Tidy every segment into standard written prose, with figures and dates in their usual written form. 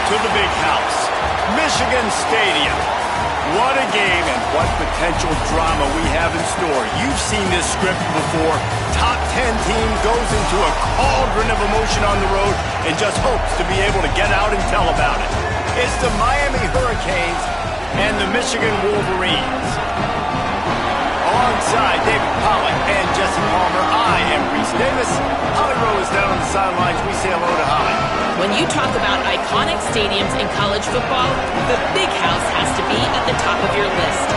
to the big house, Michigan Stadium. What a game and what potential drama we have in store. You've seen this script before. Top 10 team goes into a cauldron of emotion on the road and just hopes to be able to get out and tell about it. It's the Miami Hurricanes and the Michigan Wolverines. Alongside David Pollack and Jesse Palmer, I am Reese Davis. Holly Rowe is down on the sidelines. We say hello to Holly. When you talk about iconic stadiums in college football, the Big House has to be at the top of your list.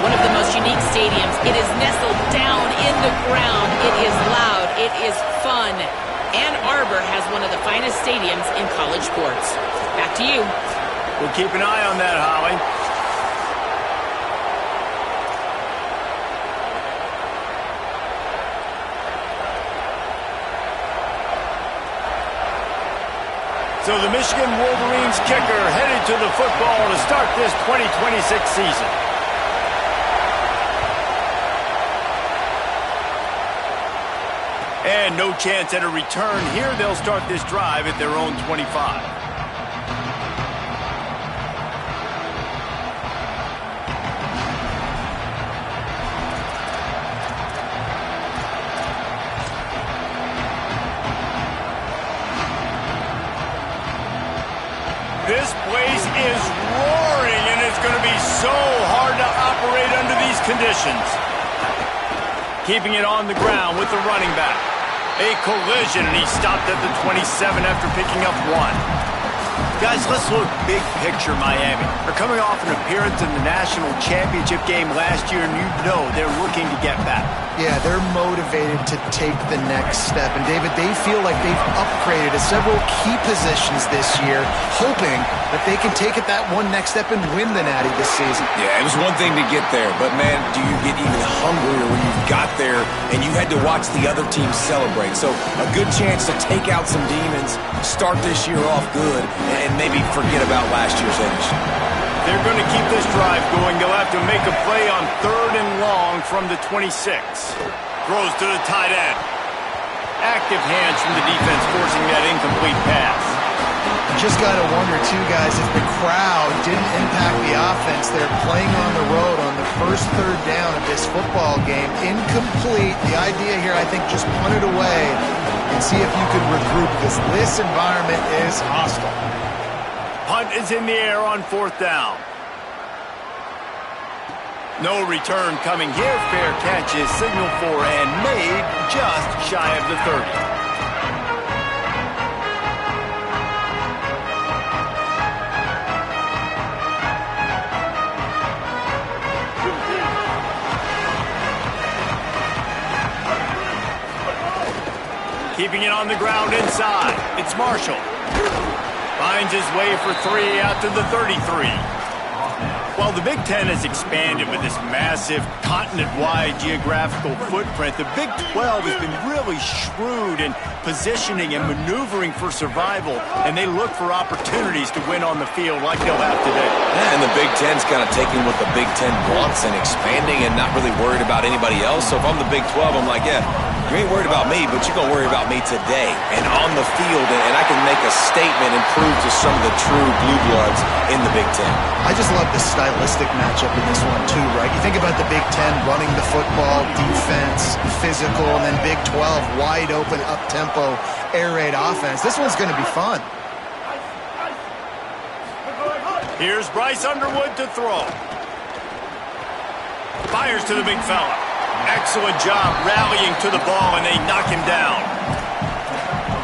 One of the most unique stadiums. It is nestled down in the ground. It is loud. It is fun. Ann Arbor has one of the finest stadiums in college sports. Back to you. We'll keep an eye on that, Holly. So the Michigan Wolverines kicker headed to the football to start this 2026 season. And no chance at a return here. They'll start this drive at their own 25. This place is roaring, and it's going to be so hard to operate under these conditions. Keeping it on the ground with the running back. A collision, and he stopped at the 27 after picking up one. Guys, let's look big picture Miami. They're coming off an appearance in the national championship game last year, and you know they're looking to get back. Yeah, they're motivated to take the next step. And, David, they feel like they've upgraded to several key positions this year, hoping that they can take it that one next step and win the Natty this season. Yeah, it was one thing to get there, but, man, do you get even hungrier when you got there and you had to watch the other team celebrate? So a good chance to take out some demons, start this year off good, and maybe forget about last year's finish. They're going to keep this drive going. They'll have to make a play on 3rd and long from the 26. Throws to the tight end. Active hands from the defense forcing that incomplete pass. Just got to wonder, too, guys, if the crowd didn't impact the offense. They're playing on the road on the first 3rd down of this football game. Incomplete. The idea here, I think, just punt it away and see if you could regroup, because this environment is hostile. Punt is in the air on 4th down. No return coming here. Fair catch is signaled for and made just shy of the 30. Keeping it on the ground inside. It's Marshall. Finds his way for 3 out to the 33. Well, the Big Ten has expanded with this massive continent-wide geographical footprint. The Big 12 has been really shrewd in positioning and maneuvering for survival, and they look for opportunities to win on the field like they'll have today. Yeah, and the Big Ten's kind of taking what the Big Ten wants and expanding and not really worried about anybody else. So if I'm the Big 12, I'm like, yeah, you ain't worried about me, but you're going to worry about me today and on the field, and I can make a statement and prove to some of the true blue bloods in the Big Ten. I just love the stylistic matchup in this one, too, right? You think about the Big Ten running the football, defense, physical, and then Big 12, wide open, up-tempo, air raid offense. This one's going to be fun. Here's Bryce Underwood to throw. Fires to the big fella. Excellent job rallying to the ball, and they knock him down.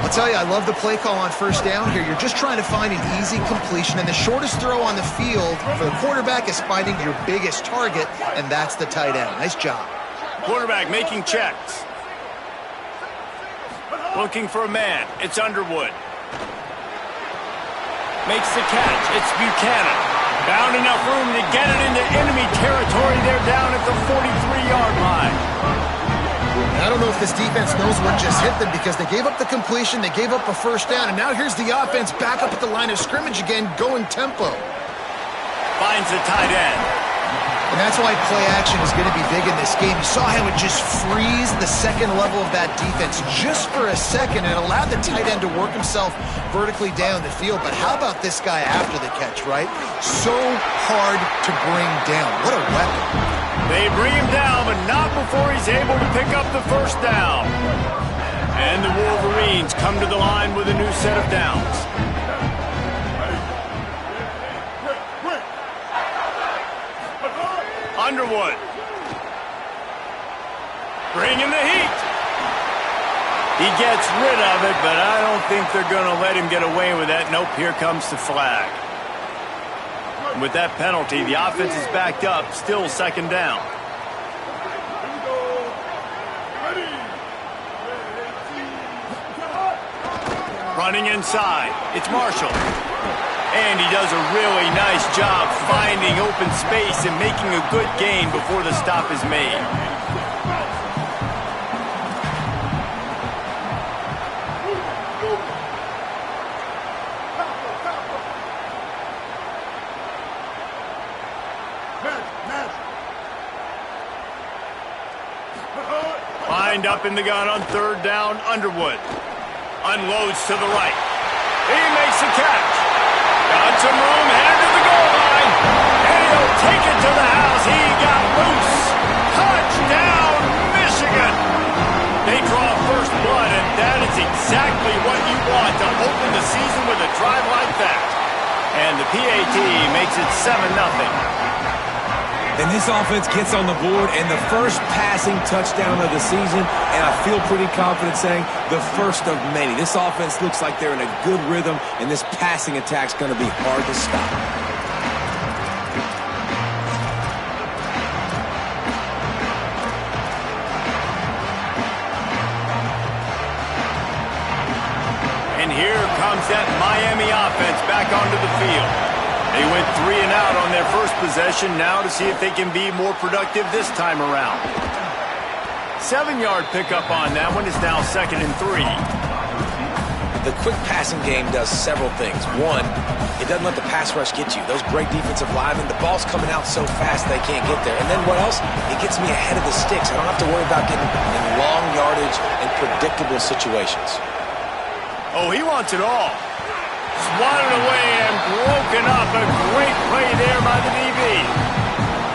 I'll tell you, I love the play call on 1st down here. You're just trying to find an easy completion, and the shortest throw on the field for the quarterback is finding your biggest target, and that's the tight end. Nice job. Quarterback making checks. Looking for a man. It's Underwood. Makes the catch. It's Buchanan. Found enough room to get it into enemy territory. They're down at the 43-yard line. I don't know if this defense knows what just hit them, because they gave up the completion, they gave up a 1st down, and now here's the offense back up at the line of scrimmage again, going tempo. Finds the tight end. And that's why play action is going to be big in this game. You saw how it just frees the second level of that defense just for a second and allowed the tight end to work himself vertically down the field. But how about this guy after the catch, right? So hard to bring down. What a weapon. They bring him down, but not before he's able to pick up the first down. And the Wolverines come to the line with a new set of downs. Underwood. Bringing the heat. He gets rid of it, but I don't think they're going to let him get away with that. Nope, here comes the flag. And with that penalty, the offense is backed up, still second down. Running inside, it's Marshall. And he does a really nice job finding open space and making a good gain before the stop is made. Lined up in the gun on third down, Underwood. Unloads to the right. He makes the catch. Got some room, headed to the goal line. And he'll take it to the house. He got loose. Touchdown, Michigan. They draw first blood, and that is exactly what you want to open the season with a drive like that. And the PAT makes it 7-0. And this offense gets on the board, and the first passing touchdown of the season, and I feel pretty confident saying the first of many. This offense looks like they're in a good rhythm, and this passing attack's going to be hard to stop. And here comes that Miami offense back onto the field. They went 3 and out on their first possession, now to see if they can be more productive this time around. 7-yard pickup on that one is now 2nd and 3. The quick passing game does several things. One, it doesn't let the pass rush get you. Those great defensive linemen, the ball's coming out so fast they can't get there. And then what else? It gets me ahead of the sticks. I don't have to worry about getting in long yardage and predictable situations. Oh, he wants it all. Swatted away and broken up. A great play there by the DB.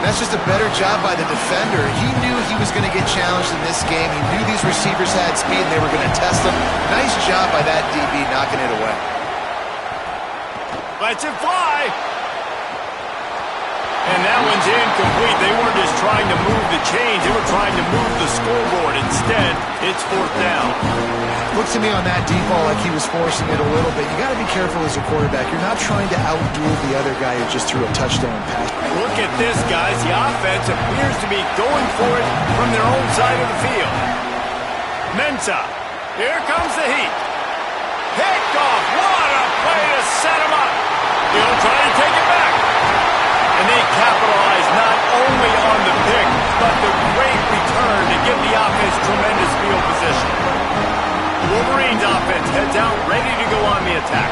That's just a better job by the defender. He knew he was going to get challenged in this game. He knew these receivers had speed and they were going to test him. Nice job by that DB knocking it away. Lets it fly. And that one's incomplete. They weren't just trying to move the chains. They were trying to move the scoreboard. Instead, it's 4th down. Looks to me on that deep ball like he was forcing it a little bit. You got to be careful as a quarterback. You're not trying to outduel the other guy who just threw a touchdown pass. Look at this, guys. The offense appears to be going for it from their own side of the field. Mensah. Here comes the heat. Picked off. What a play to set him up. He'll try to take it back. And they capitalize not only on the pick, but the great return to give the offense tremendous field position. The Wolverines offense heads out, ready to go on the attack.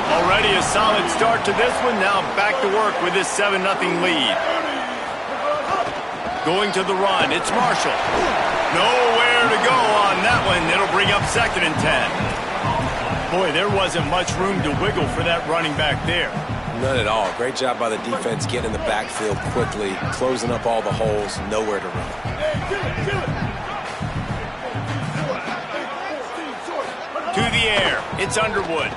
Already a solid start to this one, now back to work with this 7-0 lead. Going to the run, it's Marshall. Nowhere to go on that one. It'll bring up 2nd and 10. Boy, there wasn't much room to wiggle for that running back there. None at all. Great job by the defense getting in the backfield quickly, closing up all the holes, nowhere to run. To the air, it's Underwood.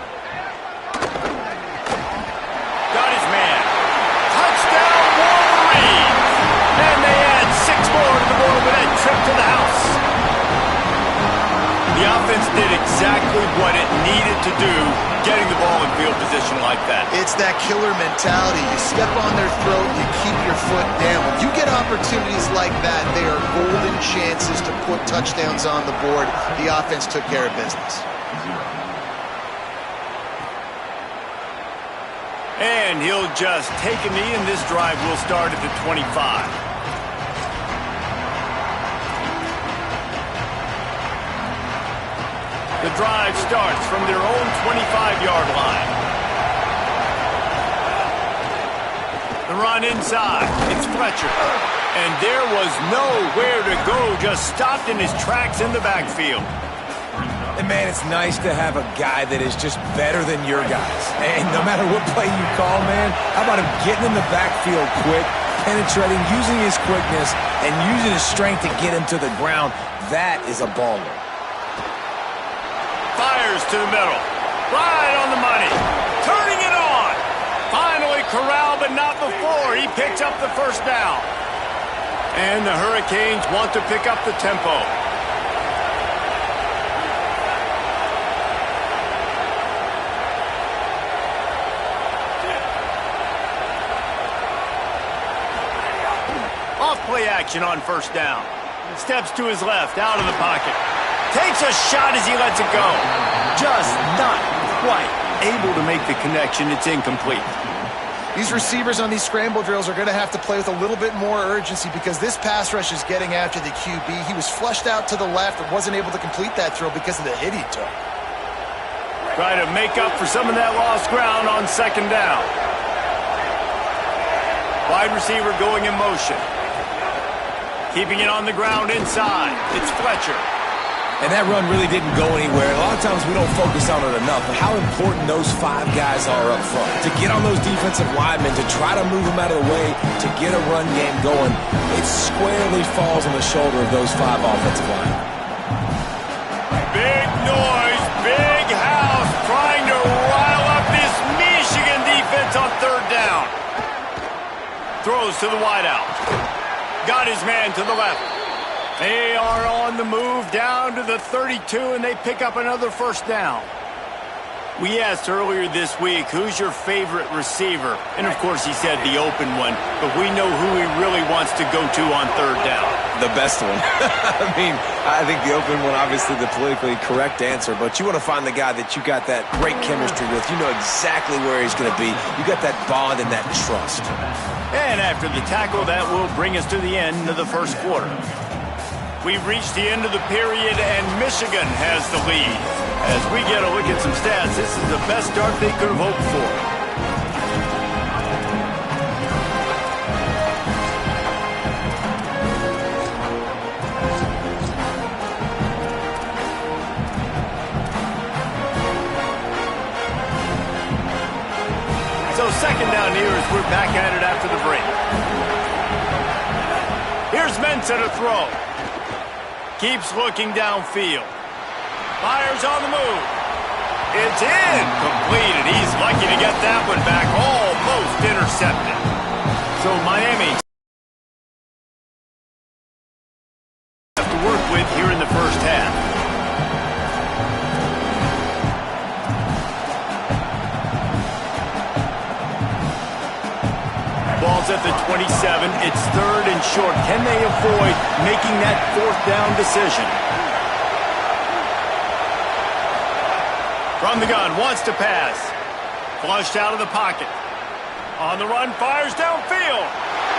Got his man. Touchdown, Wolverines! And they add 6 more to the board with that trip to the house. The offense did exactly what it needed to do, getting the ball in field position like that. It's that killer mentality. You step on their throat, you keep your foot down. When you get opportunities like that, they are golden chances to put touchdowns on the board. The offense took care of business. And he'll just take a knee, and this drive will start at the 25. The drive starts from their own 25-yard line. The run inside. It's Fletcher. And there was nowhere to go, just stopped in his tracks in the backfield. And, man, it's nice to have a guy that is just better than your guys. And no matter what play you call, man, how about him getting in the backfield quick, penetrating, using his quickness, and using his strength to get him to the ground. That is a baller. Fires to the middle. Right on the money. Turning it on. Finally corralled, but not before. He picks up the first down. And the Hurricanes want to pick up the tempo. Off-play action on first down. Steps to his left, out of the pocket. Takes a shot as he lets it go. Just not quite able to make the connection. It's incomplete. These receivers on these scramble drills are going to have to play with a little bit more urgency because this pass rush is getting after the QB. He was flushed out to the left and wasn't able to complete that throw because of the hit he took. Try to make up for some of that lost ground on second down. Wide receiver going in motion. Keeping it on the ground inside. It's Fletcher. And that run really didn't go anywhere. A lot of times we don't focus on it enough, but how important those 5 guys are up front. To get on those defensive linemen, to try to move them out of the way, to get a run game going, it squarely falls on the shoulder of those 5 offensive linemen. Big noise, big house, trying to rile up this Michigan defense on third down. Throws to the wideout. Got his man to the left. They are on the move down to the 32, and they pick up another first down. We asked earlier this week, who's your favorite receiver? And, of course, he said the open one, but we know who he really wants to go to on third down. The best one. I think the open one, obviously the politically correct answer, but you want to find the guy that you got that great chemistry with. You know exactly where he's going to be. You got that bond and that trust. And after the tackle, that will bring us to the end of the first quarter. We've reached the end of the period, and Michigan has the lead. As we get a look at some stats, this is the best start they could have hoped for. So second down here as we're back at it after the break. Here's Mensah to throw. Keeps looking downfield. Fires on the move. It's incomplete, and he's lucky to get that one back. Almost intercepted. So Miami have to work with here in the first half. Ball's at the 27. It's third and short. Can they avoid making that fourth down decision? From the gun, wants to pass. Flushed out of the pocket. On the run, fires downfield.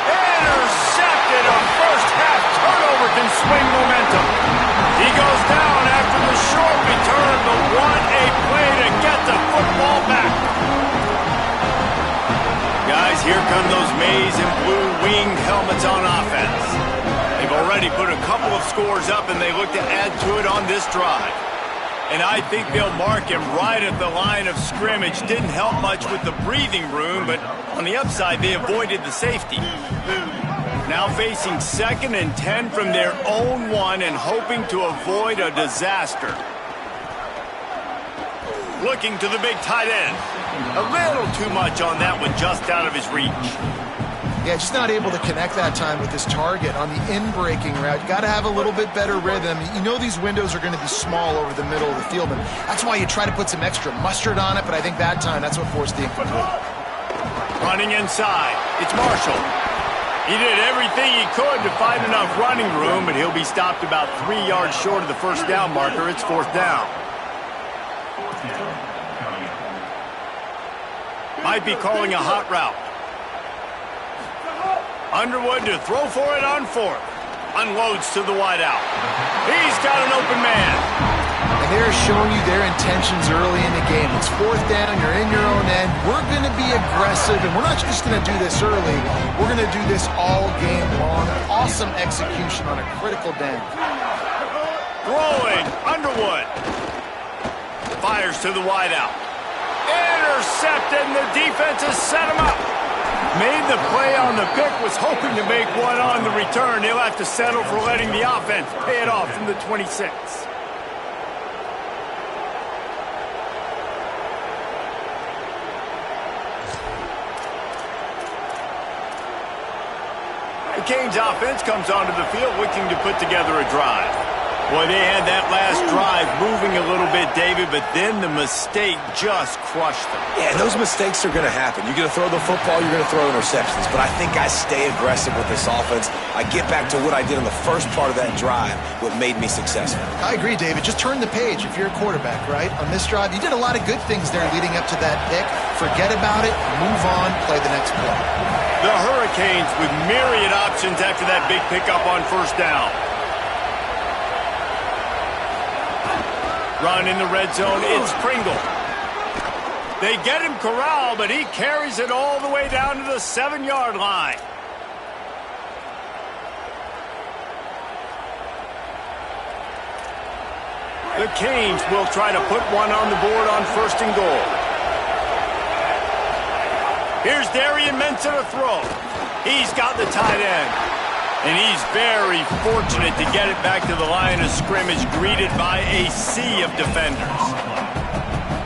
Intercepted. A first half turnover can swing momentum. He goes down after the short return, but what a play to get the football back. Guys, here come those maize and blue winged helmets on offense. They've already put a couple of scores up, and they look to add to it on this drive. And I think they'll mark him right at the line of scrimmage. Didn't help much with the breathing room, but on the upside, they avoided the safety. Now facing 2nd and 10 from their own 1 and hoping to avoid a disaster. Looking to the big tight end. A little too much on that one, just out of his reach. Yeah, just not able to connect that time with his target on the in-breaking route. You got to have a little bit better rhythm. You know these windows are going to be small over the middle of the field, and that's why you try to put some extra mustard on it, but I think that time, that's what forced the incomplete. Running inside. It's Marshall. He did everything he could to find enough running room, but he'll be stopped about 3 yards short of the first down marker. It's fourth down. Might be calling a hot route. Underwood to throw for it on fourth. Unloads to the wideout. He's got an open man. And they're showing you their intentions early in the game. It's fourth down, you're in your own end. We're going to be aggressive, and we're not just going to do this early. We're going to do this all game long. Awesome execution on a critical down. Throwing, Underwood. Fires to the wideout. Intercepted, and the defense has set him up. Made the play on the pick, was hoping to make one on the return. He'll have to settle for letting the offense pay it off from the 26. The Canes offense comes onto the field looking to put together a drive. Boy, they had that last drive moving a little bit, David, but then the mistake just crushed them. Yeah, and those mistakes are going to happen. You're going to throw the football, you're going to throw interceptions. But I think I stay aggressive with this offense. I get back to what I did in the first part of that drive, what made me successful. I agree, David. Just turn the page if you're a quarterback, right? On this drive, you did a lot of good things there leading up to that pick. Forget about it, move on, play the next play. The Hurricanes with myriad options after that big pickup on first down. Run in the red zone, it's Pringle. They get him corralled, but he carries it all the way down to the 7-yard line. The Canes will try to put one on the board on first and goal. Here's Darian Mensah to throw. He's got the tight end. And he's very fortunate to get it back to the line of scrimmage, greeted by a sea of defenders.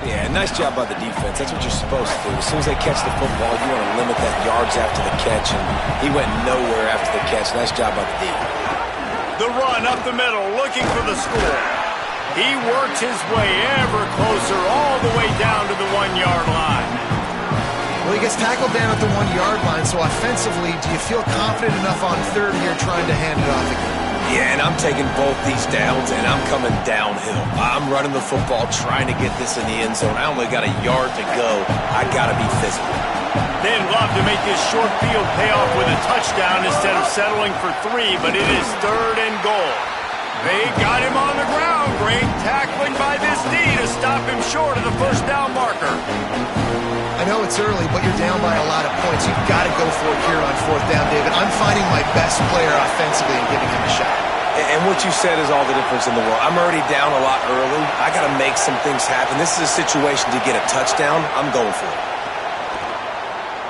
Yeah, nice job by the defense. That's what you're supposed to do. As soon as they catch the football, you want to limit that yards after the catch, and he went nowhere after the catch. Nice job by the D. The run up the middle, looking for the score. He works his way ever closer, all the way down to the 1-yard line. Well, he gets tackled down at the 1-yard line, so offensively, do you feel confident enough on third here trying to hand it off again? Yeah, and I'm taking both these downs, and I'm coming downhill. I'm running the football, trying to get this in the end zone. I only got a yard to go. I got to be physical. They'd love to make this short field pay off with a touchdown instead of settling for 3, but it is third and goal. They got him on the ground. Great tackling by this D to stop him short of the first down marker. I know it's early, but you're down by a lot of points. You've got to go for it here on fourth down, David. I'm finding my best player offensively and giving him a shot. And what you said is all the difference in the world. I'm already down a lot early. I got to make some things happen. This is a situation to get a touchdown. I'm going for it.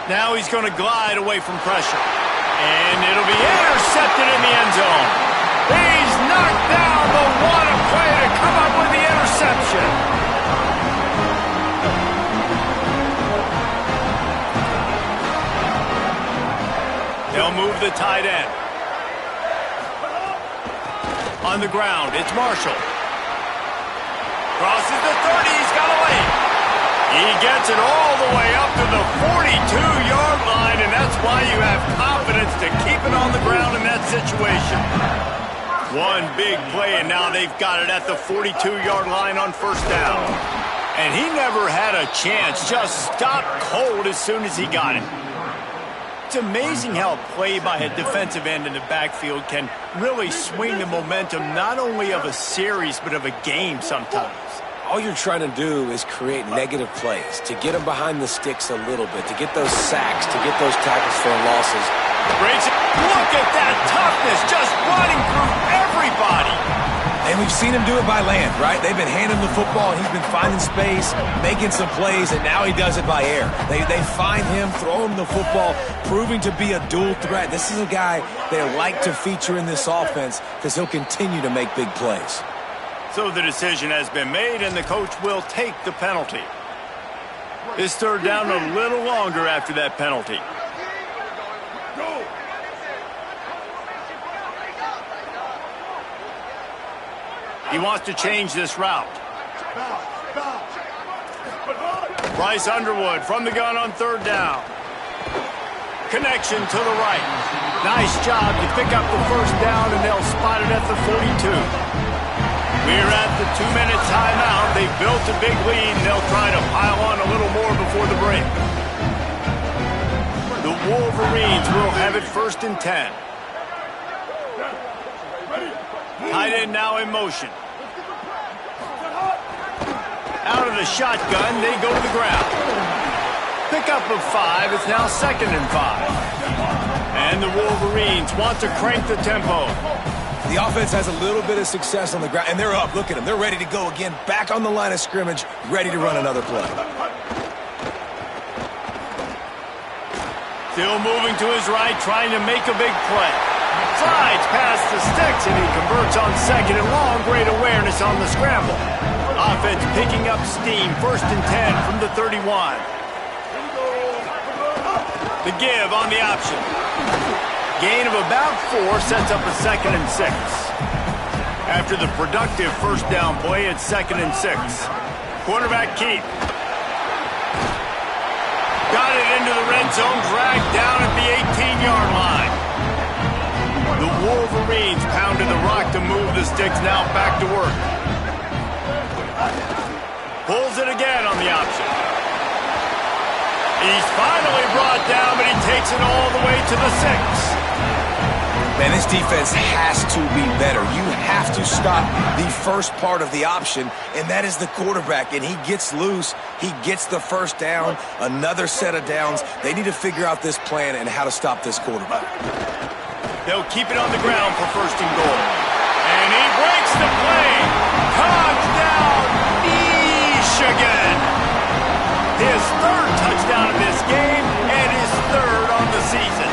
Now he's going to glide away from pressure. And it'll be intercepted in the end zone. He's knocked down the one play to come up with the interception. They'll move the tight end. On the ground, it's Marshall. Crosses the 30, he's got a lane. He gets it all the way up to the 42-yard line, and that's why you have confidence to keep it on the ground in that situation. One big play, and now they've got it at the 42-yard line on first down. And he never had a chance, just stopped cold as soon as he got it. It's amazing how a play by a defensive end in the backfield can really swing the momentum not only of a series but of a game sometimes. All you're trying to do is create negative plays, to get them behind the sticks a little bit, to get those sacks, to get those tackles for losses. Breaks it. Look at that toughness, just running through everybody. And we've seen him do it by land, right? They've been handing him the football, and he's been finding space, making some plays, and now he does it by air. They find him, throw him the football, proving to be a dual threat. This is a guy they like to feature in this offense because he'll continue to make big plays. So the decision has been made, and the coach will take the penalty. This third down a little longer after that penalty. He wants to change this route. Bryce Underwood from the gun on third down. Connection to the right. Nice job to pick up the first down, and they'll spot it at the 42. We're at the 2-minute timeout. They've built a big lead, and they'll try to pile on a little more before the break. The Wolverines will have it first and 10. Tight end now in motion. a shotgun. They go to the ground. Pickup of 5. It's now 2nd and 5. And the Wolverines want to crank the tempo. The offense has a little bit of success on the ground, and they're up. Look at them. They're ready to go again. Back on the line of scrimmage, ready to run another play. Still moving to his right, trying to make a big play. Slides past the sticks, and he converts on 2nd and long. Great awareness on the scramble. Offense picking up steam. 1st and 10 from the 31. The give on the option. Gain of about 4 sets up a 2nd and 6. After the productive first down play, it's 2nd and 6. Quarterback keep. Got it into the red zone, dragged down at the 18-yard line. The Wolverines pounded the rock to move the sticks, now back to work. Pulls it again on the option. He's finally brought down, but he takes it all the way to the 6. Man, this defense has to be better. You have to stop the first part of the option, and that is the quarterback. And he gets loose. He gets the first down, another set of downs. They need to figure out this plan and how to stop this quarterback. They'll keep it on the ground for 1st and goal. And he breaks the play. Touchdown, Mich again. His 3rd touchdown of this game and his 3rd on the season.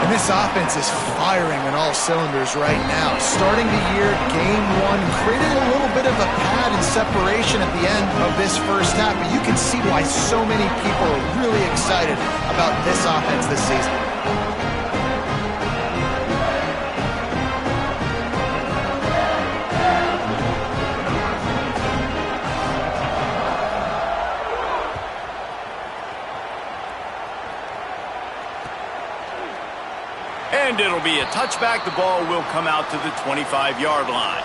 And this offense is firing on all cylinders right now. Starting the year, game 1, created a little bit of a pad and separation at the end of this first half, but you can see why so many people are really excited about this offense this season. And it'll be a touchback. The ball will come out to the 25-yard line.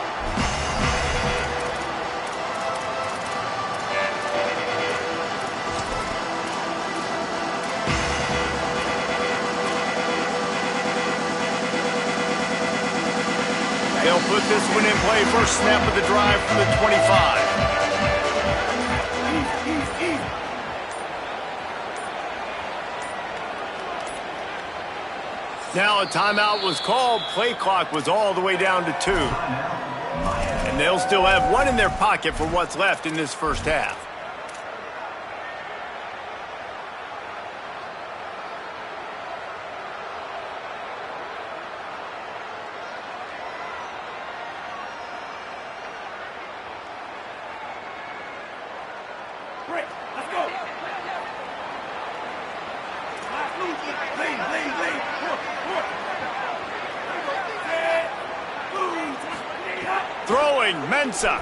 They'll put this one in play. First snap of the drive from the 25. Now a timeout was called. Play clock was all the way down to 2. And they'll still have 1 in their pocket for what's left in this first half. Break. Let's go. Lead. Throwing, Mensa.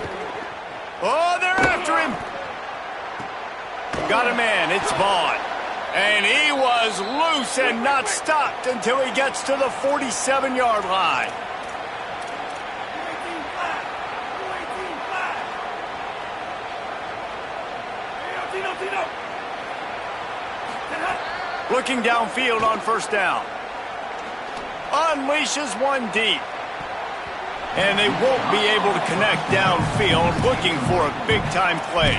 Oh, they're after him. Got a man, it's Vaughn. And he was loose and not stopped until he gets to the 47-yard line. Looking downfield on first down. Unleashes one deep. And they won't be able to connect downfield, looking for a big-time play.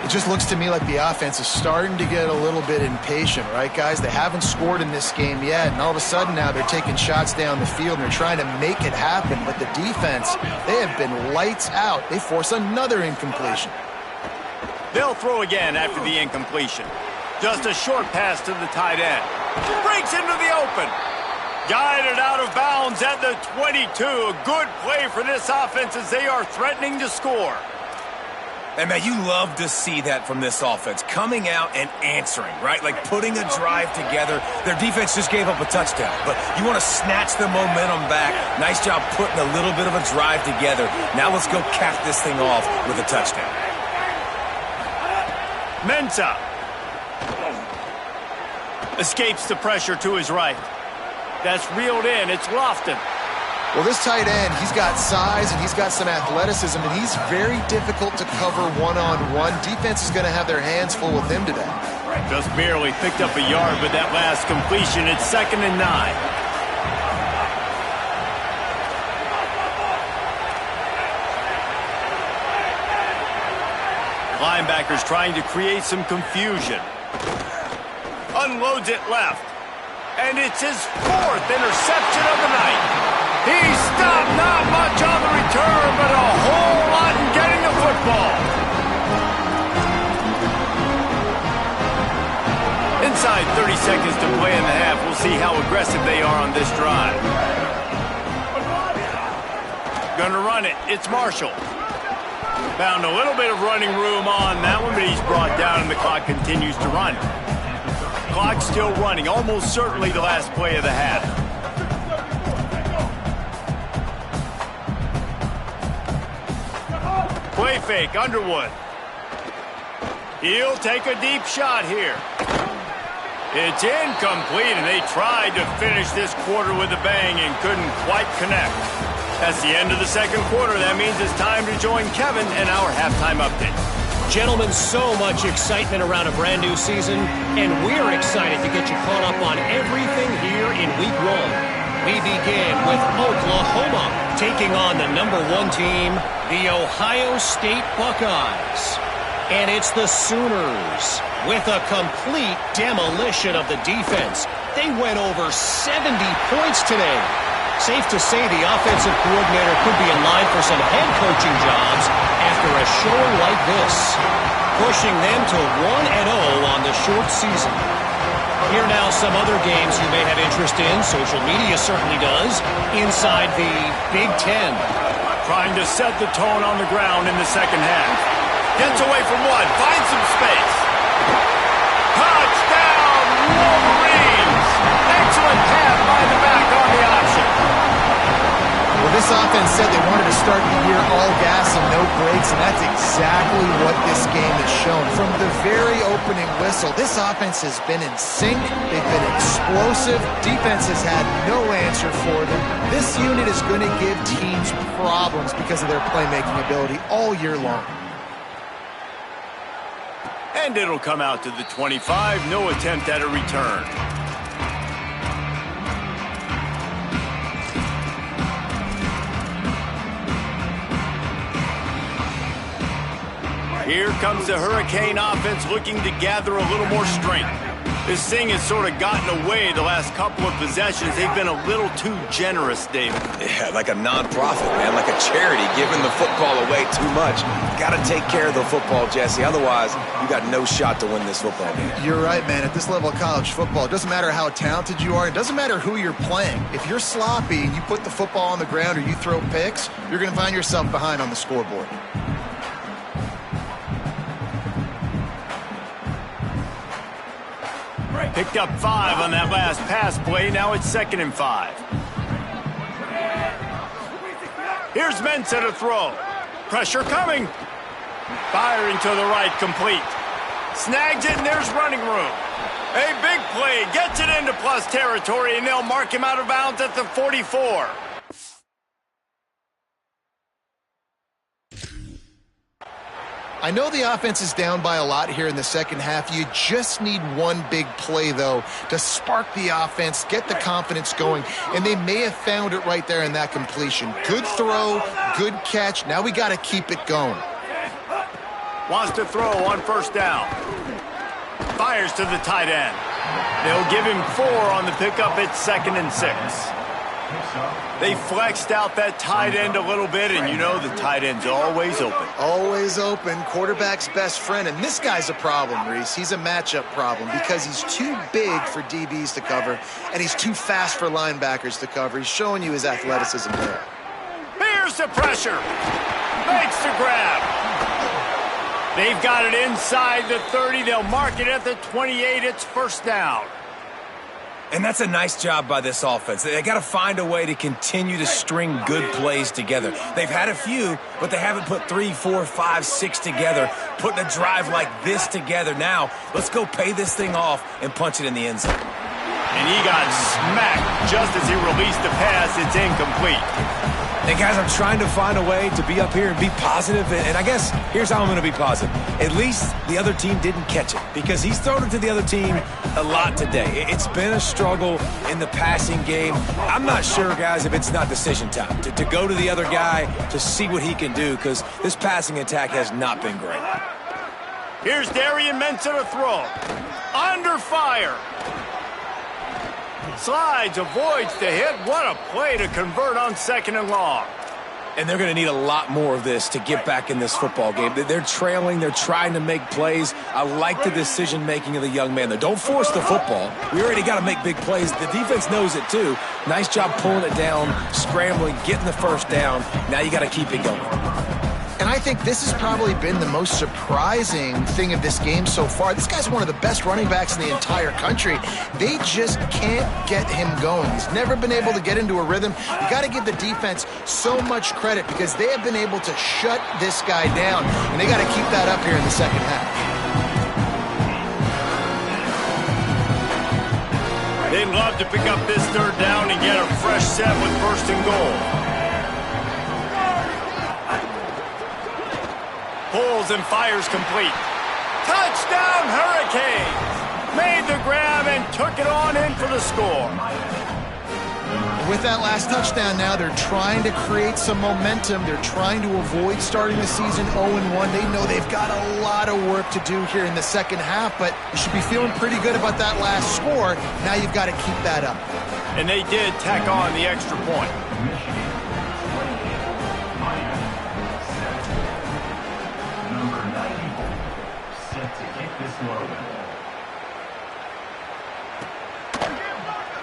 It just looks to me like the offense is starting to get a little bit impatient, right, guys? They haven't scored in this game yet, and all of a sudden now they're taking shots down the field and they're trying to make it happen. But the defense, they have been lights out. They force another incompletion. They'll throw again after the incompletion. Just a short pass to the tight end. Breaks into the open. Guided out of bounds at the 22. A good play for this offense as they are threatening to score. And, man, you love to see that from this offense. Coming out and answering, right? Like putting a drive together. Their defense just gave up a touchdown. But you want to snatch the momentum back. Nice job putting a little bit of a drive together. Now let's go cap this thing off with a touchdown. Mensa escapes the pressure to his right. That's reeled in. It's Lofton. Well, this tight end, he's got size and he's got some athleticism, and he's very difficult to cover one-on-one. Defense is going to have their hands full with him today. Just barely picked up a yard with that last completion. It's 2nd and 9. Linebackers trying to create some confusion. Unloads it left. And it's his 4th interception of the night. He stopped not much on the return, but a whole lot in getting the football. Inside 30 seconds to play in the half. We'll see how aggressive they are on this drive. Gonna run it. It's Marshall. Found a little bit of running room on that one, but he's brought down and the clock continues to run. Clock still running, almost certainly the last play of the half. Play fake, Underwood. He'll take a deep shot here. It's incomplete, and they tried to finish this quarter with a bang and couldn't quite connect. That's the end of the second quarter. That means it's time to join Kevin and our halftime update. Gentlemen, so much excitement around a brand new season, and we're excited to get you caught up on everything here in Week 1. We begin with Oklahoma taking on the #1 team, the Ohio State Buckeyes. And it's the Sooners with a complete demolition of the defense. They went over 70 points today. Safe to say the offensive coordinator could be in line for some head coaching jobs after a showing like this, pushing them to 1-0 on the short season. Here now some other games you may have interest in, social media certainly does, inside the Big Ten. Trying to set the tone on the ground in the second half. Gets away from one, finds some space. Touchdown, Wolverines! Excellent pass by the back on the option. Well, this offense said they wanted to start the year all gas and no brakes, and that's exactly what this game has shown. From the very opening whistle, this offense has been in sync. They've been explosive. Defense has had no answer for them. This unit is going to give teams problems because of their playmaking ability all year long. And it'll come out to the 25. No attempt at a return. Here comes the Hurricane offense looking to gather a little more strength. This thing has sort of gotten away the last couple of possessions. They've been a little too generous, David. Yeah, like a non-profit, man, like a charity, giving the football away too much. Got to take care of the football, Jesse. Otherwise, you got no shot to win this football game. You're right, man. At this level of college football, it doesn't matter how talented you are. It doesn't matter who you're playing. If you're sloppy and you put the football on the ground or you throw picks, you're going to find yourself behind on the scoreboard. Picked up 5 on that last pass play. Now it's 2nd and 5. Here's Mensah to throw. Pressure coming. Firing to the right, complete. Snags it, and there's running room. A big play. Gets it into plus territory, and they'll mark him out of bounds at the 44. I know the offense is down by a lot here in the second half. You just need one big play, though, to spark the offense, get the confidence going, and they may have found it right there in that completion. Good throw, good catch. Now we got to keep it going. Wants to throw on 1st down. Fires to the tight end. They'll give him 4 on the pickup. It's 2nd and 6. They flexed out that tight end a little bit, and you know the tight end's always open. Always open, quarterback's best friend. And this guy's a problem, Reese. He's a matchup problem because he's too big for DBs to cover, and he's too fast for linebackers to cover. He's showing you his athleticism there. Here's the pressure. Makes the grab. They've got it inside the 30. They'll mark it at the 28. It's 1st down. And that's a nice job by this offense. They got to find a way to continue to string good plays together. They've had a few, but they haven't put 3, 4, 5, 6 together, putting a drive like this together. Now, let's go pay this thing off and punch it in the end zone. And he got smacked just as he released the pass. It's incomplete. And guys, I'm trying to find a way to be up here and be positive, and I guess here's how I'm going to be positive. At least the other team didn't catch it, because he's thrown it to the other team a lot today. It's been a struggle in the passing game. I'm not sure, guys, if it's not decision time to go to the other guy to see what he can do, because this passing attack has not been great. Here's Darian Mensah to throw. Under fire. Slides, avoids the hit. What a play to convert on 2nd and long. And they're going to need a lot more of this to get back in this football game. They're trailing. They're trying to make plays. I like the decision-making of the young man, though. Don't force the football. We already got to make big plays. The defense knows it, too. Nice job pulling it down, scrambling, getting the first down. Now you got to keep it going. And I think this has probably been the most surprising thing of this game so far. This guy's one of the best running backs in the entire country. They just can't get him going. He's never been able to get into a rhythm. You got to give the defense so much credit because they have been able to shut this guy down, and they got to keep that up here in the second half. They'd love to pick up this 3rd down and get a fresh set with 1st and goal. Pulls and fires complete. Touchdown, Hurricanes! Made the grab and took it on in for the score. With that last touchdown now, they're trying to create some momentum. They're trying to avoid starting the season 0-1. They know they've got a lot of work to do here in the second half, but you should be feeling pretty good about that last score. Now you've got to keep that up. And they did tack on the extra point.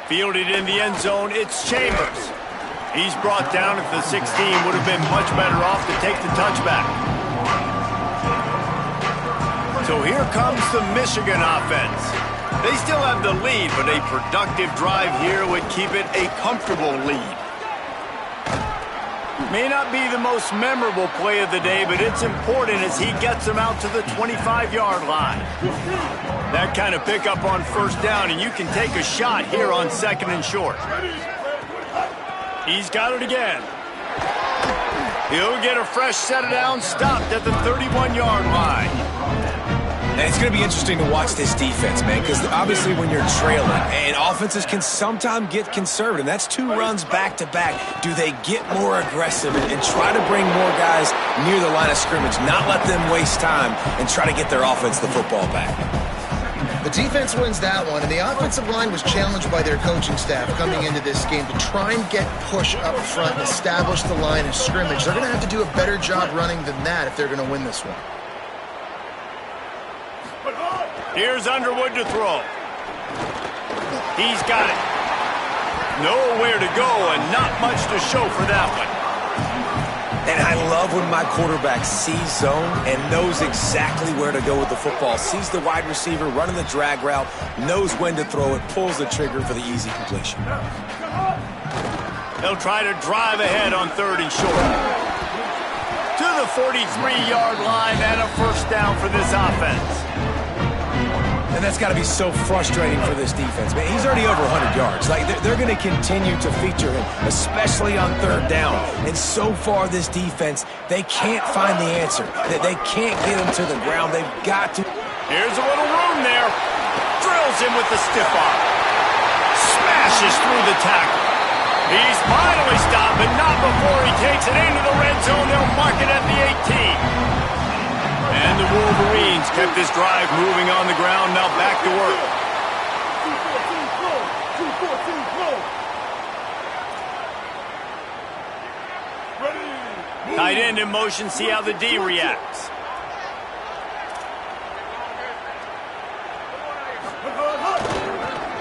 Fielded in the end zone, it's Chambers. He's brought down at the 16, would have been much better off to take the touchback. So here comes the Michigan offense. They still have the lead, but a productive drive here would keep it a comfortable lead. May not be the most memorable play of the day, but it's important as he gets them out to the 25-yard line. That kind of pickup on 1st down, and you can take a shot here on 2nd and short. He's got it again. He'll get a fresh set of downs, stopped at the 31-yard line. And it's going to be interesting to watch this defense, man, because obviously when you're trailing, and offenses can sometimes get conservative. That's 2 runs back-to-back. Do they get more aggressive and try to bring more guys near the line of scrimmage, not let them waste time, and try to get their offense the football back? The defense wins that one, and the offensive line was challenged by their coaching staff coming into this game to try and get push up front and establish the line of scrimmage. They're going to have to do a better job running than that if they're going to win this one. Here's Underwood to throw. He's got it. Nowhere to go and not much to show for that one. And I love when my quarterback sees zone and knows exactly where to go with the football. Sees the wide receiver running the drag route, knows when to throw it, pulls the trigger for the easy completion. They'll try to drive ahead on 3rd and short. To the 43-yard line and a 1st down for this offense. And that's got to be so frustrating for this defense, man. He's already over 100 yards. Like, they're going to continue to feature him, especially on 3rd down. And so far, this defense, they can't find the answer. They can't get him to the ground. They've got to. Here's a little room there. Drills him with the stiff arm. Smashes through the tackle. He's finally stopped, but not before he takes it into the red zone. They'll mark it at the 18. And the Wolverines kept this drive moving on the ground. Now back to work. Tight end in motion. See how the D reacts.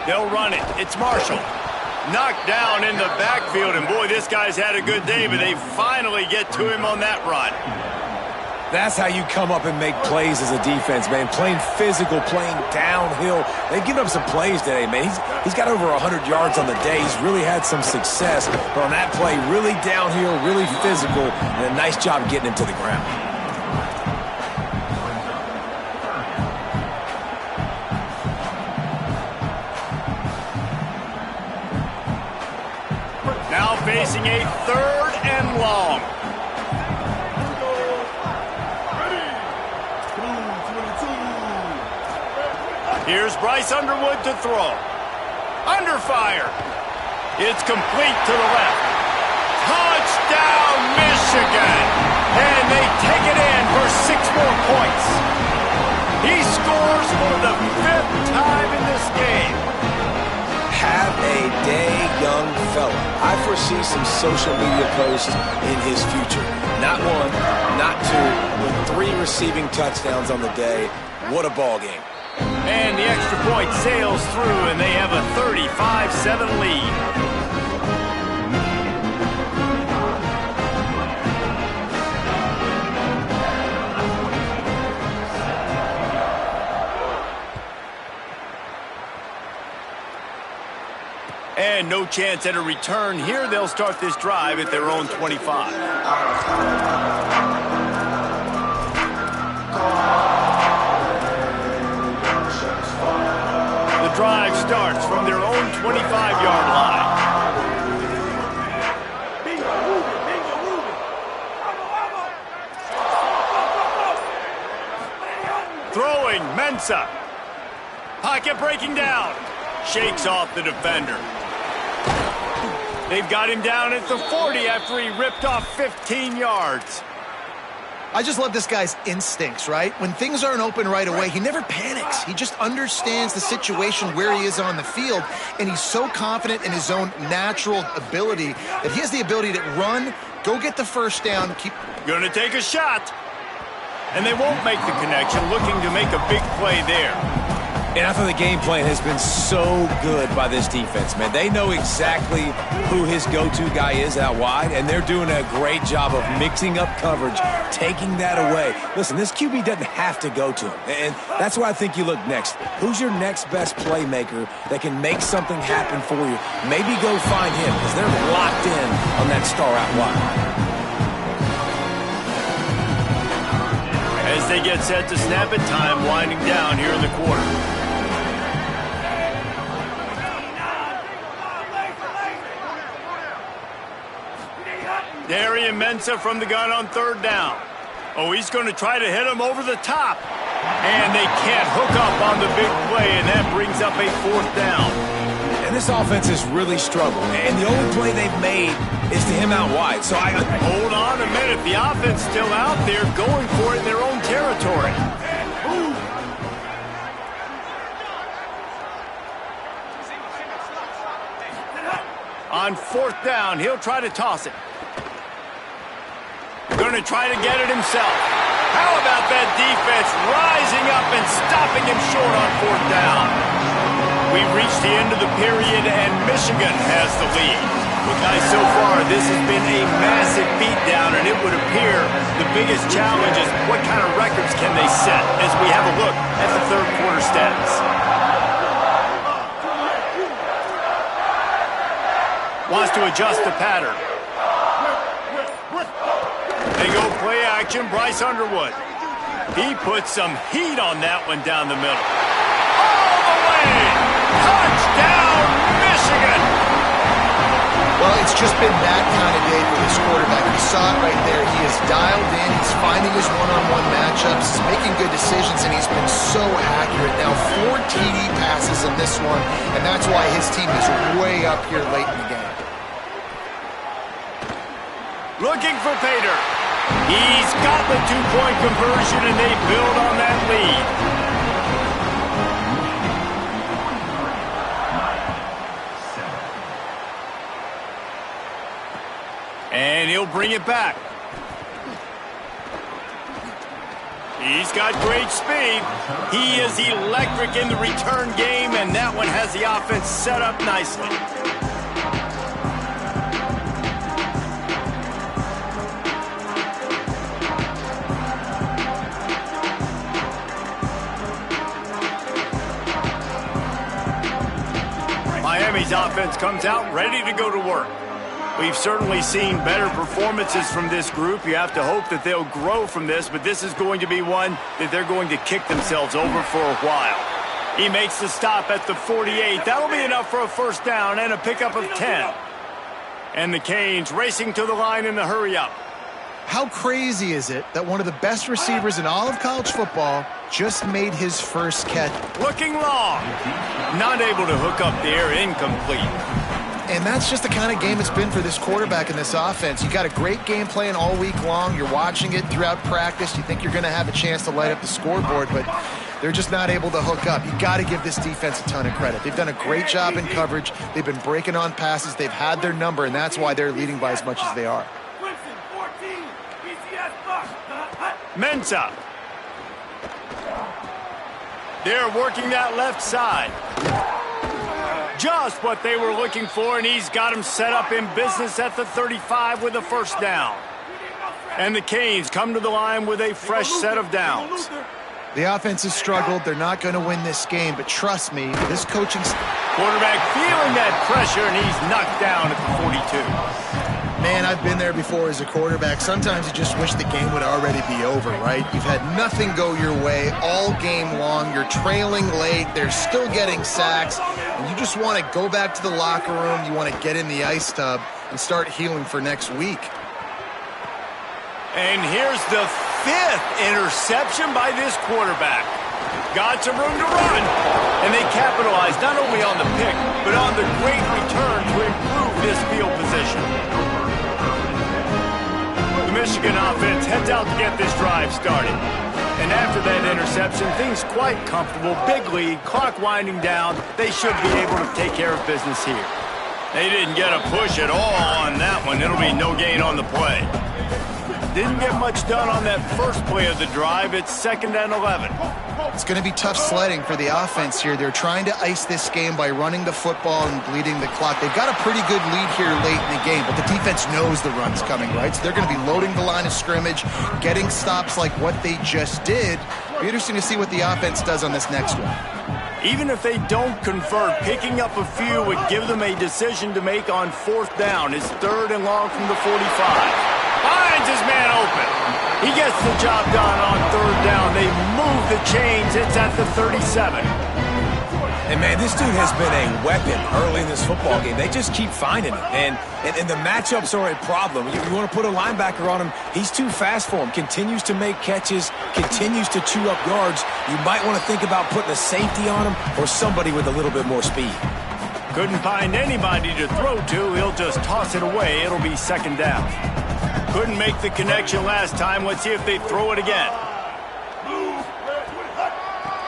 They'll run it. It's Marshall. Knocked down in the backfield. And boy, this guy's had a good day, but they finally get to him on that run. That's how you come up and make plays as a defense, man. Playing physical, playing downhill. They've given up some plays today, man. He's got over 100 yards on the day. He's really had some success. But on that play, really downhill, really physical, and a nice job getting him to the ground. Now facing a 3rd and long. Here's Bryce Underwood to throw. Under fire. It's complete to the left. Touchdown, Michigan! And they take it in for 6 more points. I foresee some social media posts in his future. Not one, not two, but 3 receiving touchdowns on the day. What a ball game. And the extra point sails through, and they have a 35-7 lead. And no chance at a return here. They'll start this drive at their own 25. The drive starts from their own 25-yard line. Throwing, Mensah. Pocket breaking down. Shakes off the defender. They've got him down at the 40 after he ripped off 15 yards. I just love this guy's instincts, right? When things aren't open right away, he never panics. He just understands the situation where he is on the field, and he's so confident in his own natural ability that he has the ability to run, go get the first down, keep... Gonna take a shot. And they won't make the connection, looking to make a big play there. And I thought the game plan has been so good by this defense, man. They know exactly who his go-to guy is out wide, and they're doing a great job of mixing up coverage, taking that away. Listen, this QB doesn't have to go to him, and that's why I think you look next. Who's your next best playmaker that can make something happen for you? Maybe go find him, because they're locked in on that star out wide. As they get set to snap it, time winding down here in the quarter. Darian Mensah from the gun on 3rd down. Oh, he's going to try to hit him over the top. And they can't hook up on the big play, and that brings up a 4th down. And this offense has really struggled, and the only play they've made is to him out wide. So Hold on a minute. The offense still out there going for it in their own territory. On 4th down, he'll try to toss it. Going to try to get it himself. How about that defense rising up and stopping him short on 4th down? We've reached the end of the period, and Michigan has the lead. Well, guys, so far, this has been a massive beatdown, and it would appear the biggest challenge is what kind of records can they set as we have a look at the 3rd quarter stats. Wants to adjust the pattern. They go play action, Bryce Underwood. He puts some heat on that one down the middle. All the way! Touchdown, Michigan! Well, it's just been that kind of day for this quarterback. You saw it right there. He is dialed in. He's finding his one-on-one matchups. He's making good decisions, and he's been so accurate. Now 4 TD passes in this one, and that's why his team is way up here late in the game. Looking for Pater. He's got the 2-point conversion, and they build on that lead. And he'll bring it back. He's got great speed. He is electric in the return game, and that one has the offense set up nicely. Miami's offense comes out ready to go to work. We've certainly seen better performances from this group. You have to hope that they'll grow from this, but this is going to be one that they're going to kick themselves over for a while. He makes the stop at the 48. That'll be enough for a 1st down and a pickup of 10. And the Canes racing to the line in the hurry-up. How crazy is it that one of the best receivers in all of college football just made his first catch? Looking long. Not able to hook up there, incomplete. And that's just the kind of game it's been for this quarterback in this offense. You got a great game plan all week long. You're watching it throughout practice. You think you're going to have a chance to light up the scoreboard, but They're just not able to hook up. You got to give this defense a ton of credit. They've done a great job in coverage. They've been breaking on passes. They've had their number, and that's why they're leading by as much as they are. Mensa. They're working that left side. Just what they were looking for, and he's got him set up in business at the 35 with a first down. And the Canes come to the line with a fresh set of downs. The offense has struggled. They're not going to win this game, but trust me, this coaching... Quarterback feeling that pressure, and he's knocked down at the 42. Man, I've been there before as a quarterback. Sometimes you just wish the game would already be over, right? You've had nothing go your way all game long. You're trailing late. They're still getting sacks. And you just want to go back to the locker room. You want to get in the ice tub and start healing for next week. And here's the 5th interception by this quarterback. Got some room to run. And they capitalized not only on the pick, but on the great return to improve this field position. The Michigan offense heads out to get this drive started. And after that interception, things quite comfortable. Big lead, clock winding down. They should be able to take care of business here. They didn't get a push at all on that one. It'll be no gain on the play. Didn't get much done on that first play of the drive. It's 2nd and 11. It's going to be tough sledding for the offense here. They're trying to ice this game by running the football and bleeding the clock. They've got a pretty good lead here late in the game, but the defense knows the run's coming, right? So they're going to be loading the line of scrimmage, getting stops like what they just did. It'll be interesting to see what the offense does on this next one. Even if they don't convert, picking up a few would give them a decision to make on 4th down. It's 3rd and long from the 45. Finds his man open. He gets the job done on 3rd down. They move the chains. It's at the 37. And, man, this dude has been a weapon early in this football game. They just keep finding him. And the matchups are a problem. You want to put a linebacker on him, he's too fast for him. Continues to make catches, continues to chew up yards. You might want to think about putting a safety on him or somebody with a little bit more speed. Couldn't find anybody to throw to. He'll just toss it away. It'll be 2nd down. Couldn't make the connection last time. Let's see if they throw it again.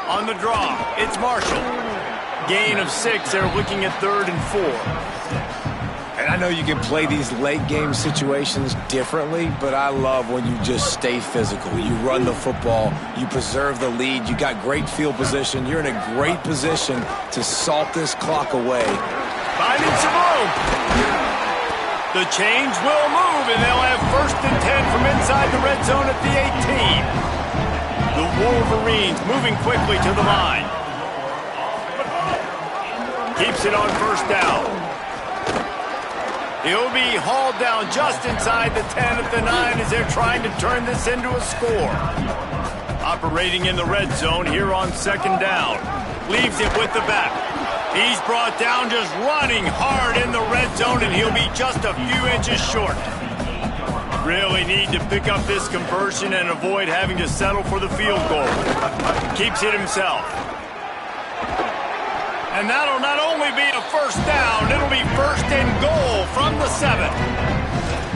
On the draw, it's Marshall. Gain of 6. They're looking at 3rd and 4. And I know you can play these late game situations differently, but I love when you just stay physical. You run the football, you preserve the lead, you got great field position. You're in a great position to salt this clock away. Finding some room. The chains will move, and they'll have 1st and 10 from inside the red zone at the 18. The Wolverines moving quickly to the line. Keeps it on 1st down. He'll be hauled down just inside the 10 at the 9 as they're trying to turn this into a score. Operating in the red zone here on 2nd down. Leaves it with the back. He's brought down just running hard in the red zone, and he'll be just a few inches short. Really need to pick up this conversion and avoid having to settle for the field goal. Keeps it himself. And that'll not only be a 1st down, it'll be 1st and goal from the 7.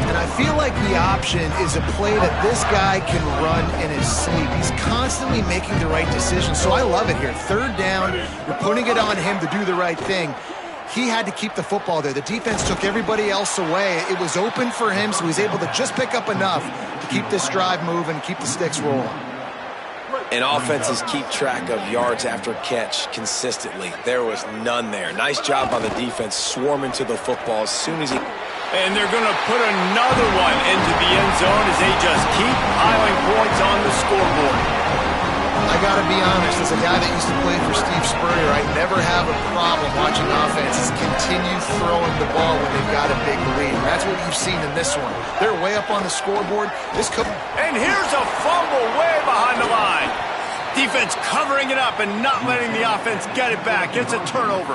And I feel like the option is a play that this guy can run in his sleep. He's constantly making the right decision, so I love it here. 3rd down, you're putting it on him to do the right thing. He had to keep the football there. The defense took everybody else away. It was open for him, so he's able to just pick up enough to keep this drive moving, keep the sticks rolling. And offenses keep track of yards after catch consistently. There was none there. Nice job by the defense swarming to the football as soon as he... And they're going to put another one into the end zone as they just keep piling points on the scoreboard. I got to be honest, as a guy that used to play for Steve Spurrier, I never have a problem watching offenses continue throwing the ball when they've got a big lead. And that's what you've seen in this one. They're way up on the scoreboard. And here's a fumble way behind the line. Defense covering it up and not letting the offense get it back. It's a turnover.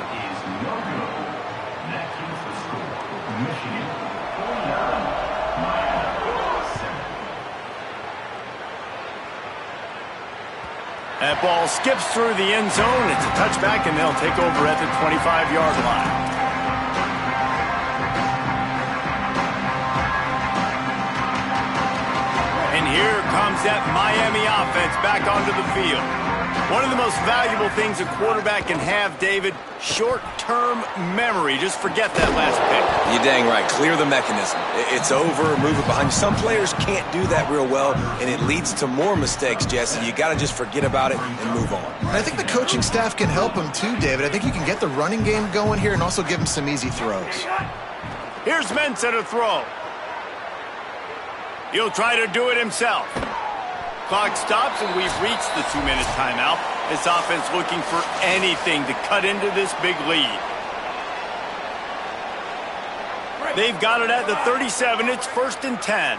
That ball skips through the end zone. It's a touchback, and they'll take over at the 25-yard line. And here comes that Miami offense back onto the field. One of the most valuable things a quarterback can have, David, short-term memory. Just forget that last pick. You're dang right. Clear the mechanism. It's over, move it behind you. Some players can't do that real well, and it leads to more mistakes, Jesse. You got to just forget about it and move on. And I think the coaching staff can help him too, David. I think you can get the running game going here and also give him some easy throws. Here's Mensa to throw. He'll try to do it himself. Clock stops, and we've reached the 2-minute timeout. This offense looking for anything to cut into this big lead. They've got it at the 37. It's 1st and 10.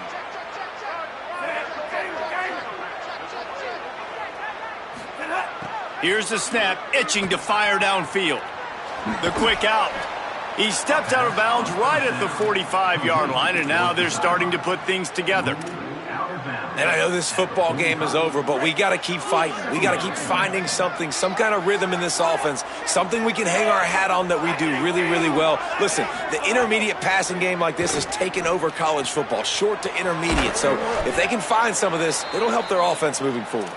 Here's the snap, itching to fire downfield. The quick out. He steps out of bounds right at the 45-yard line, and now they're starting to put things together. And I know this football game is over, but we got to keep fighting. We got to keep finding something, some kind of rhythm in this offense, something we can hang our hat on that we do really, really well. Listen, the intermediate passing game like this has taken over college football, short to intermediate. So if they can find some of this, it'll help their offense moving forward.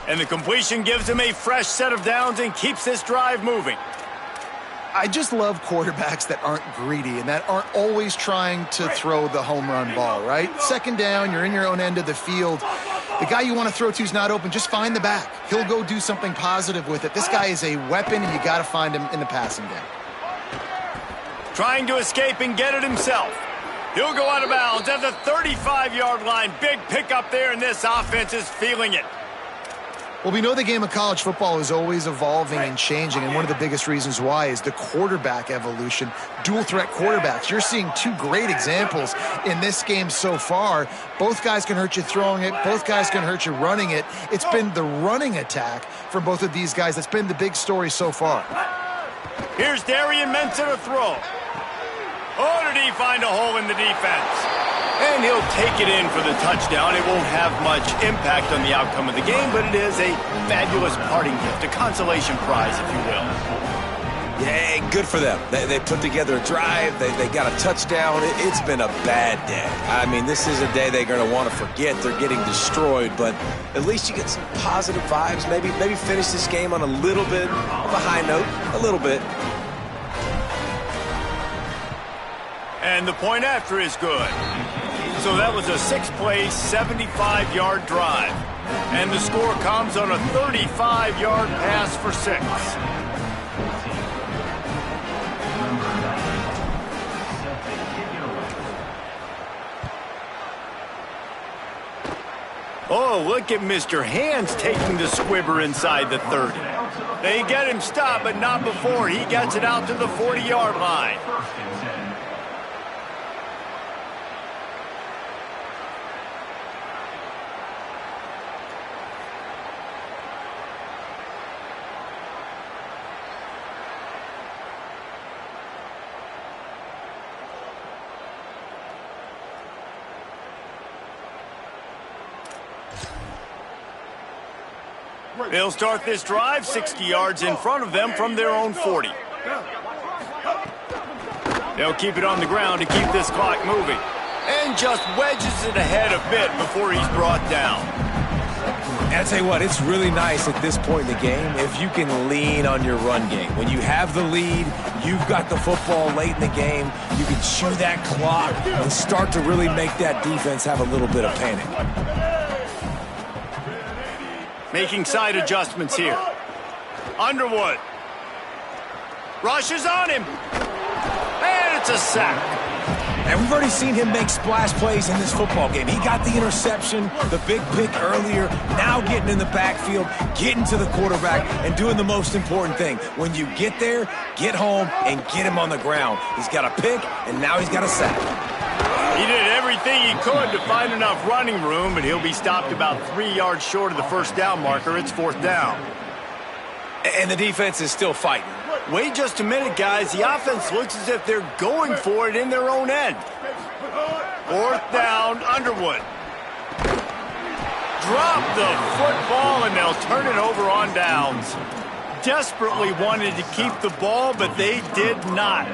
And the completion gives them a fresh set of downs and keeps this drive moving. I just love quarterbacks that aren't greedy and that aren't always trying to throw the home run ball, right? 2nd down, you're in your own end of the field. The guy you want to throw to is not open. Just find the back. He'll go do something positive with it. This guy is a weapon, and you got to find him in the passing game. Trying to escape and get it himself. He'll go out of bounds at the 35-yard line. Big pickup there, and this offense is feeling it. Well, we know the game of college football is always evolving and changing, and one of the biggest reasons why is the quarterback evolution, dual-threat quarterbacks. You're seeing 2 great examples in this game so far. Both guys can hurt you throwing it. Both guys can hurt you running it. It's been the running attack for both of these guys that's been the big story so far. Here's Darian Mensa to throw. Oh, did he find a hole in the defense? And he'll take it in for the touchdown. It won't have much impact on the outcome of the game, but it is a fabulous parting gift, a consolation prize, if you will. Yeah, good for them. They put together a drive. They got a touchdown. It's been a bad day. I mean, this is a day they're going to want to forget. They're getting destroyed, but at least you get some positive vibes. Maybe finish this game on a little bit of a high note, a little bit. And the point after is good. So that was a 6-play, 75-yard drive. And the score comes on a 35-yard pass for 6. Oh, look at Mr. Hands taking the squibber inside the 30. They get him stopped, but not before he gets it out to the 40-yard line. They'll start this drive 60 yards in front of them from their own 40. They'll keep it on the ground to keep this clock moving. And just wedges it ahead a bit before he's brought down. And I tell you what, it's really nice at this point in the game if you can lean on your run game. When you have the lead, you've got the football late in the game, you can chew that clock and start to really make that defense have a little bit of panic. Making side adjustments here. Underwood. Rushes on him. And it's a sack. And we've already seen him make splash plays in this football game. He got the interception, the big pick earlier, now getting in the backfield, getting to the quarterback, and doing the most important thing. When you get there, get home, and get him on the ground. He's got a pick, and now he's got a sack. He did everything he could to find enough running room, but he'll be stopped about 3 yards short of the first down marker. It's 4th down. And the defense is still fighting. Wait just a minute, guys. The offense looks as if they're going for it in their own end. 4th down, Underwood. Drop the football, and they'll turn it over on downs. Desperately wanted to keep the ball, but they did not.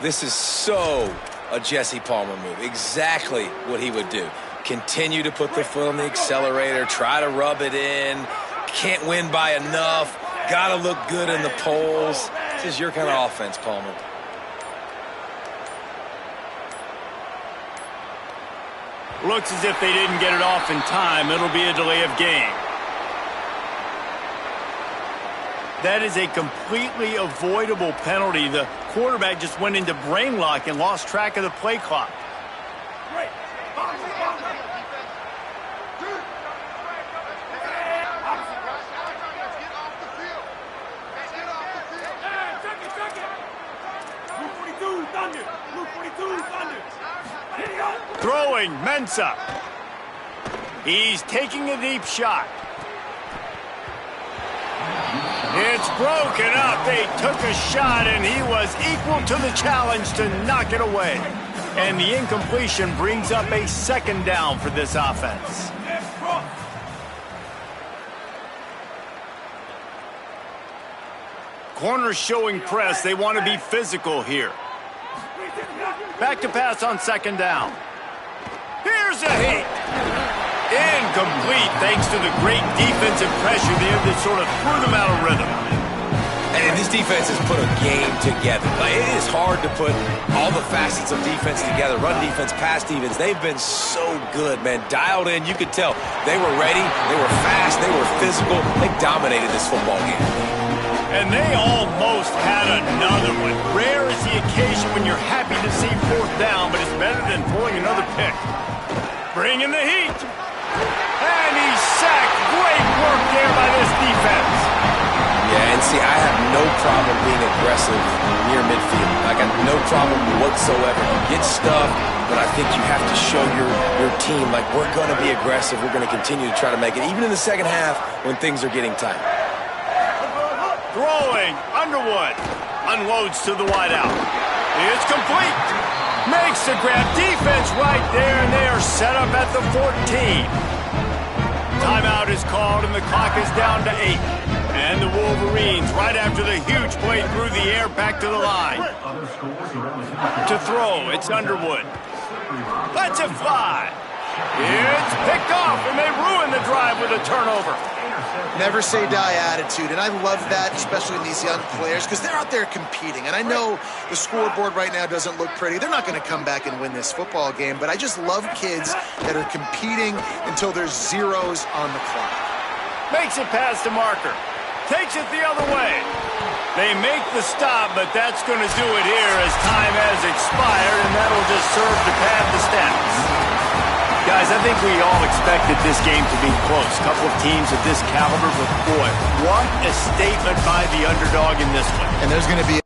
This is so a Jesse Palmer move. Exactly what he would do. Continue to put the foot on the accelerator. Try to rub it in. Can't win by enough. Got to look good in the polls. This is your kind of offense, Palmer. Looks as if they didn't get it off in time. It'll be a delay of game. That is a completely avoidable penalty. The quarterback just went into brain lock and lost track of the play clock. Throwing, Mensa. He's taking a deep shot. It's broken up. They took a shot, and he was equal to the challenge to knock it away. And the incompletion brings up a second down for this offense. Corners showing press. They want to be physical here. Back to pass on second down. Here's a hit. Incomplete thanks to the great defensive pressure there that sort of threw them out of rhythm. And this defense has put a game together. Like, it is hard to put all the facets of defense together. Run defense, pass defense. They've been so good, man. Dialed in. You could tell they were ready. They were fast. They were physical. They dominated this football game. And they almost had another one. Rare is the occasion when you're happy to see fourth down, but it's better than pulling another pick. Bringing the heat. And he's sacked. Great work there by this defense. Yeah, and see, I have no problem being aggressive near midfield. I got no problem whatsoever. You get stuff, but I think you have to show your team, like, we're going to be aggressive. We're going to continue to try to make it, even in the second half when things are getting tight. Throwing, Underwood. Unloads to the wideout. It's complete. Makes the grab. Defense right there, and they are set up at the 14. Timeout is called, and the clock is down to 8. And the Wolverines, right after the huge play through the air, back to the line. To throw, it's Underwood. Let's it fly. It's picked off, and they ruin the drive with a turnover. Never say die attitude, and I love that, especially in these young players, because they're out there competing. And I know the scoreboard right now doesn't look pretty. They're not going to come back and win this football game, but I just love kids that are competing until there's zeros on the clock. Makes it past the marker. Takes it the other way. They make the stop, but that's going to do it here as time has expired, and that'll just serve to pad the stats. Guys, I think we all expected this game to be close. A couple of teams of this caliber, but boy, what a statement by the underdog in this one. And there's going to be